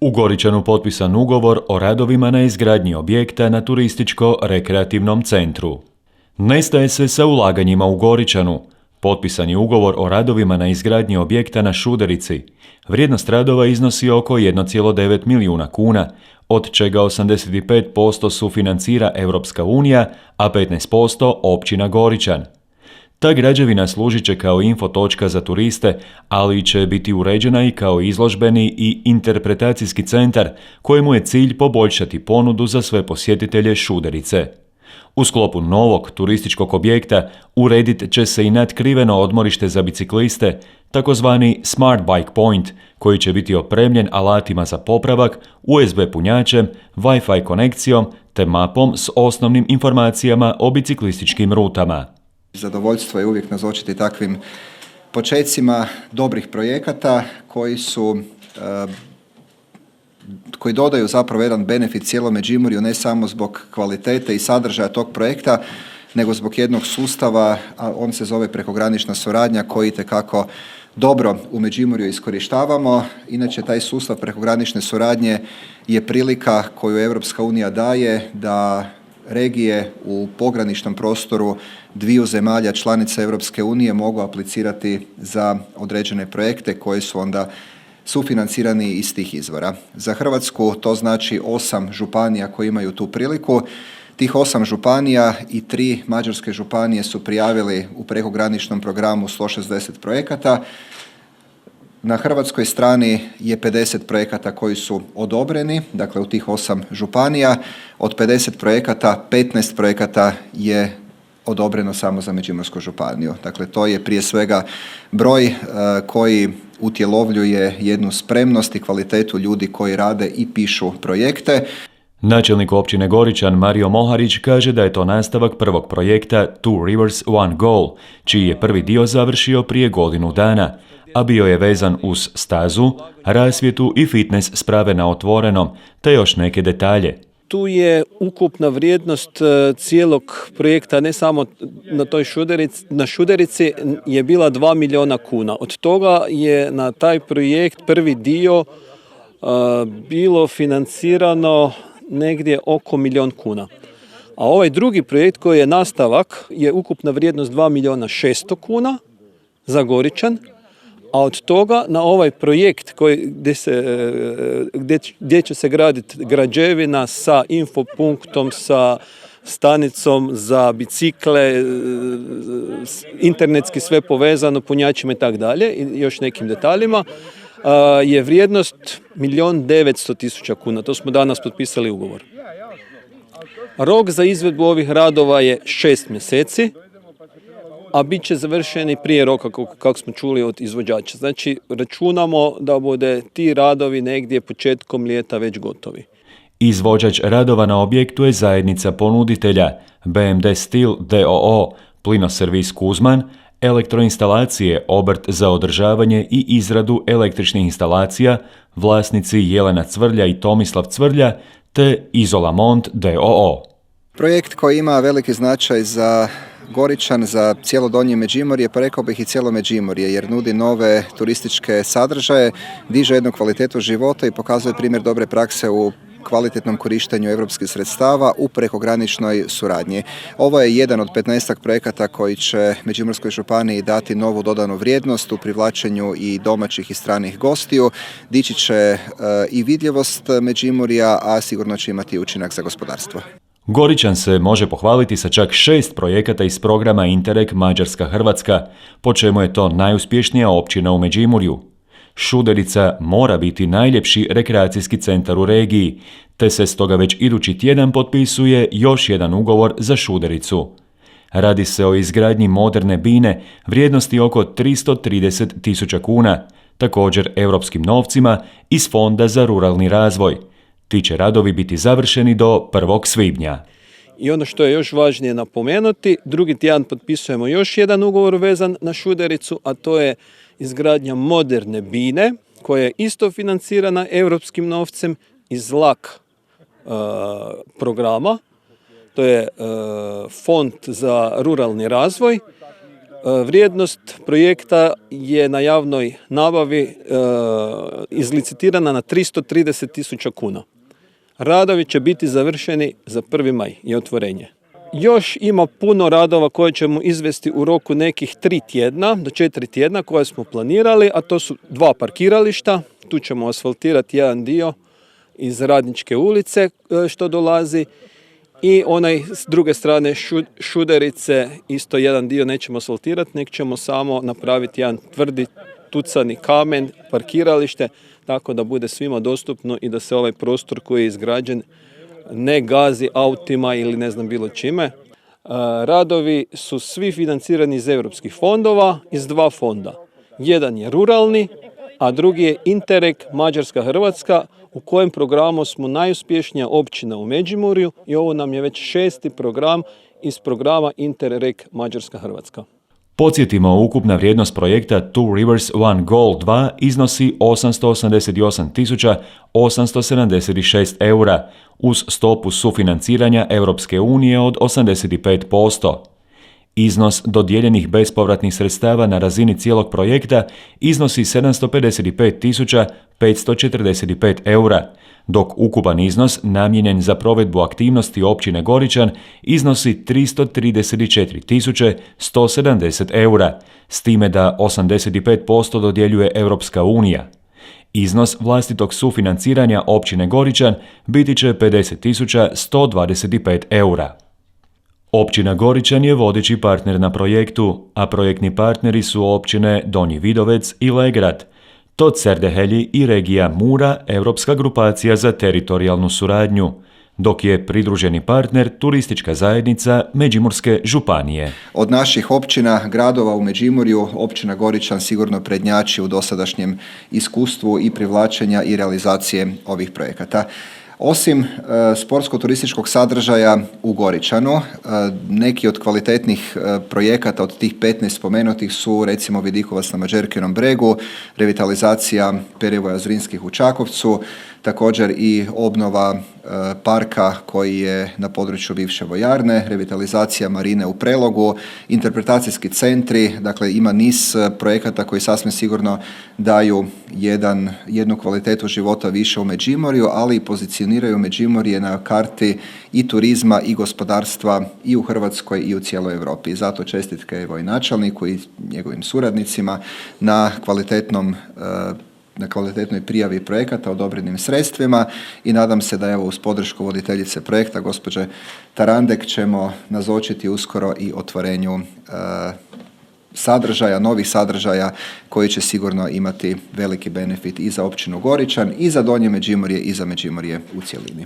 U Goričanu potpisan ugovor o radovima na izgradnji objekta na turističko-rekreativnom centru. Nestaje se sa ulaganjima u Goričanu. Potpisan je ugovor o radovima na izgradnji objekta na Šuderici. Vrijednost radova iznosi oko 1,9 milijuna kuna, od čega 85% sufinancira Europska unija, a 15% općina Goričan. Ta građevina služit će kao infotočka za turiste, ali će biti uređena i kao izložbeni i interpretacijski centar, kojemu je cilj poboljšati ponudu za sve posjetitelje Šuderice. U sklopu novog turističkog objekta uredit će se i natkriveno odmorište za bicikliste, takozvani Smart Bike Point, koji će biti opremljen alatima za popravak, USB punjačem, Wi-Fi konekcijom te mapom s osnovnim informacijama o biciklističkim rutama. Zadovoljstvo je uvijek nazočiti takvim počecima dobrih projekata koji dodaju zapravo jedan benefit cijelom Međimurju, ne samo zbog kvalitete i sadržaja tog projekta, nego zbog jednog sustava, a on se zove prekogranična suradnja, koji itekako dobro u Međimurju iskorištavamo. Inače, taj sustav prekogranične suradnje je prilika koju Europska unija daje da regije u pograničnom prostoru dviju zemalja članica Europske unije mogu aplicirati za određene projekte koji su onda sufinancirani iz tih izvora. Za Hrvatsku to znači 8 županija koje imaju tu priliku. Tih 8 županija i 3 mađarske županije su prijavili u prekograničnom programu 160 projekata. Na hrvatskoj strani je 50 projekata koji su odobreni, dakle u tih 8 županija. Od 50 projekata, 15 projekata je odobreno samo za Međimursku županiju. Dakle, to je prije svega broj koji utjelovljuje jednu spremnost i kvalitetu ljudi koji rade i pišu projekte. Načelnik općine Goričan Mario Moharić kaže da je to nastavak prvog projekta Two Rivers One Goal, čiji je prvi dio završio prije godinu dana, a bio je vezan uz stazu, rasvjetu i fitness sprave na otvorenom, te još neke detalje. Tu je ukupna vrijednost cijelog projekta, ne samo na toj Šuderici, je bila 2 milijuna kuna. Od toga je na taj projekt prvi dio bilo financirano negdje oko 1 milijun kuna. A ovaj drugi projekt koji je nastavak je ukupna vrijednost 2 milijuna 600 kuna za Goričan, a od toga na ovaj projekt gdje će se graditi građevina sa infopunktom, sa stanicom za bicikle, internetski sve povezano, punjačima i tako dalje, i još nekim detaljima, je vrijednost 1.900.000 kuna. To smo danas potpisali ugovor. Rok za izvedbu ovih radova je 6 mjeseci, a bit će završeni prije roka, kako smo čuli od izvođača. Znači, računamo da bude ti radovi negdje početkom ljeta već gotovi. Izvođač radova na objektu je zajednica ponuditelja BMD Steel d.o.o., Plinoservis Kuzman, elektroinstalacije, obrt za održavanje i izradu električnih instalacija, vlasnici Jelena Cvrlja i Tomislav Cvrlja, te Izolamont d.o.o. Projekt koji ima veliki značaj za Goričan, za cijelo Donje Međimurje, pa rekao bih i cijelo Međimurje, jer nudi nove turističke sadržaje, diže jednu kvalitetu života i pokazuje primjer dobre prakse u kvalitetnom korištenju europskih sredstava u prekograničnoj suradnji. Ovo je jedan od 15 projekata koji će Međimurskoj županiji dati novu dodanu vrijednost u privlačenju i domaćih i stranih gostiju, dići će i vidljivost Međimurja, a sigurno će imati učinak za gospodarstvo. Goričan se može pohvaliti sa čak 6 projekata iz programa Interreg Mađarska-Hrvatska, po čemu je to najuspješnija općina u Međimurju. Šuderica mora biti najljepši rekreacijski centar u regiji, te se stoga već idući tjedan potpisuje još jedan ugovor za Šudericu. Radi se o izgradnji moderne bine vrijednosti oko 330.000 kuna, također europskim novcima iz Fonda za ruralni razvoj. Ti će radovi biti završeni do 1. svibnja. I ono što je još važnije napomenuti, drugi tjedan potpisujemo još jedan ugovor vezan na Šudericu, a to je izgradnja moderne bine, koja je isto financirana europskim novcem iz LAK programa. To je Fond za ruralni razvoj. Vrijednost projekta je na javnoj nabavi izlicitirana na 330.000 kuna. Radovi će biti završeni za 1. maj i otvorenje. Još ima puno radova koje ćemo izvesti u roku nekih 3 tjedna do 4 tjedna koje smo planirali, a to su 2 parkirališta. Tu ćemo asfaltirati jedan dio iz Radničke ulice što dolazi i onaj s druge strane Šuderice isto jedan dio nećemo asfaltirati, nek ćemo samo napraviti jedan tvrdi tucani kamen, parkiralište, tako da bude svima dostupno i da se ovaj prostor koji je izgrađen ne gazi autima ili ne znam bilo čime. Radovi su svi financirani iz europskih fondova, iz 2 fonda. Jedan je ruralni, a drugi je Interreg Mađarska-Hrvatska, u kojem programu smo najuspješnija općina u Međimurju i ovo nam je već 6. program iz programa Interreg Mađarska-Hrvatska. Podsjetimo, ukupna vrijednost projekta Two Rivers One Goal 2 iznosi 888.876 eura, uz stopu sufinanciranja Europske unije od 85%. Iznos dodijeljenih bespovratnih sredstava na razini cijelog projekta iznosi 755.545 eura, dok ukupan iznos namijenjen za provedbu aktivnosti općine Goričan iznosi 334.170 eura, s time da 85% dodjeljuje Europska unija. Iznos vlastitog sufinanciranja općine Goričan biti će 50.125 eura. Općina Goričan je vodeći partner na projektu, a projektni partneri su općine Donji Vidovec i Legrad, to Cerdehelji i regija Mura, Europska grupacija za teritorijalnu suradnju, dok je pridruženi partner Turistička zajednica Međimurske županije. Od naših općina, gradova u Međimurju, općina Goričan sigurno prednjači u dosadašnjem iskustvu i privlačenja i realizacije ovih projekata. Osim sportsko-turističkog sadržaja u Goričanu, neki od kvalitetnih projekata od tih 15 spomenutih su recimo Vidikovac na Mađerkinom bregu, revitalizacija perivoja Zrinskih u Čakovcu, također i obnova parka koji je na području bivše vojarne, revitalizacija marine u Prelogu, interpretacijski centri, dakle ima niz projekata koji sasvim sigurno daju jednu kvalitetu života više u Međimurju, ali i pozicioniraju Međimurje na karti i turizma i gospodarstva i u Hrvatskoj i u cijeloj Europi. I zato čestitke evo i načelniku i njegovim suradnicima na kvalitetnoj prijavi projekata, odobrenim sredstvima i nadam se da evo uz podršku voditeljice projekta, gospođe Tarandek, ćemo nazočiti uskoro i otvorenju novih sadržaja koji će sigurno imati veliki benefit i za općinu Goričan i za Donje Međimurje i za Međimurje u cjelini.